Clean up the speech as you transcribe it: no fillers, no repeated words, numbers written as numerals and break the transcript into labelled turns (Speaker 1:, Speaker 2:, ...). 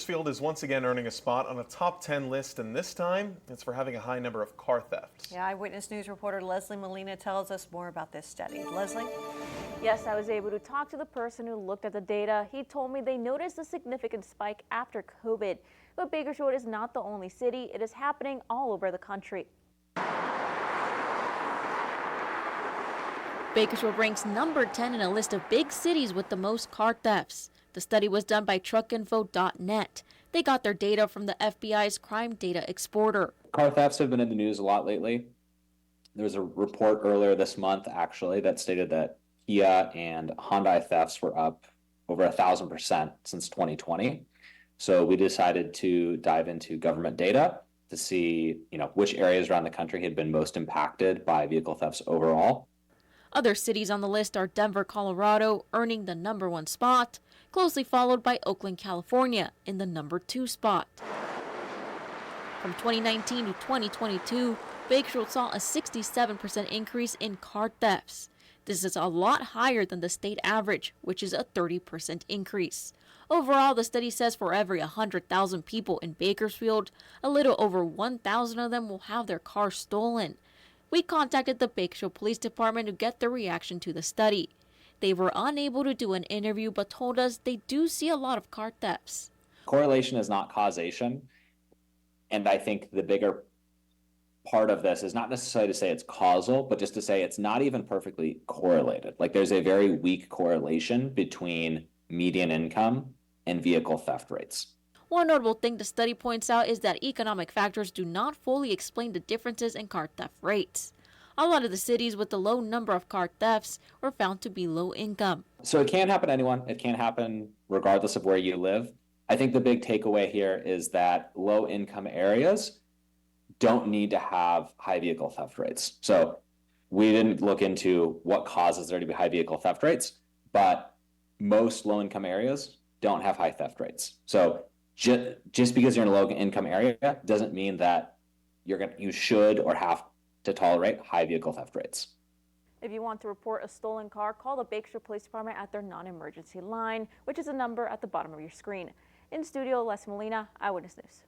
Speaker 1: Bakersfield is once again earning a spot on a top 10 list, and this time it's for having a high number of car thefts.
Speaker 2: Yeah, Eyewitness News reporter Leslie Molina tells us more about this study. Leslie?
Speaker 3: Yes, I was able to talk to the person who looked at the data. He told me they noticed a significant spike after COVID. But Bakersfield is not the only city. It is happening all over the country.
Speaker 4: Bakersfield ranks number 10 in a list of big cities with the most car thefts. The study was done by truckinfo.net. They got their data from the FBI's crime data exporter.
Speaker 5: Car thefts have been in the news a lot lately. There was a report earlier this month, actually, that stated that Kia and Hyundai thefts were up over 1,000% since 2020. So we decided to dive into government data to see, which areas around the country had been most impacted by vehicle thefts overall.
Speaker 4: Other cities on the list are Denver, Colorado, earning the number 1 spot, closely followed by Oakland, California, in the number 2 spot. From 2019 to 2022, Bakersfield saw a 67% increase in car thefts. This is a lot higher than the state average, which is a 30% increase. Overall, the study says for every 100,000 people in Bakersfield, a little over 1,000 of them will have their car stolen. We contacted the Bakersfield Police Department to get their reaction to the study. They were unable to do an interview but told us they do see a lot of car thefts.
Speaker 5: Correlation is not causation. And I think the bigger part of this is not necessarily to say it's causal, but just to say it's not even perfectly correlated. Like there's a very weak correlation between median income and vehicle theft rates.
Speaker 4: One notable thing the study points out is that economic factors do not fully explain the differences in car theft rates. A lot of the cities with the low number of car thefts were found to be low income.
Speaker 5: So it can't happen to anyone. It can't happen regardless of where you live. I think the big takeaway here is that low income areas don't need to have high vehicle theft rates. So we didn't look into what causes there to be high vehicle theft rates, but most low income areas don't have high theft rates. So just because you're in a low income area doesn't mean that you should or have to tolerate high vehicle theft rates.
Speaker 3: If you want to report a stolen car, call the Bakersfield Police Department at their non-emergency line, which is a number at the bottom of your screen. In studio, Les Molina, Eyewitness News.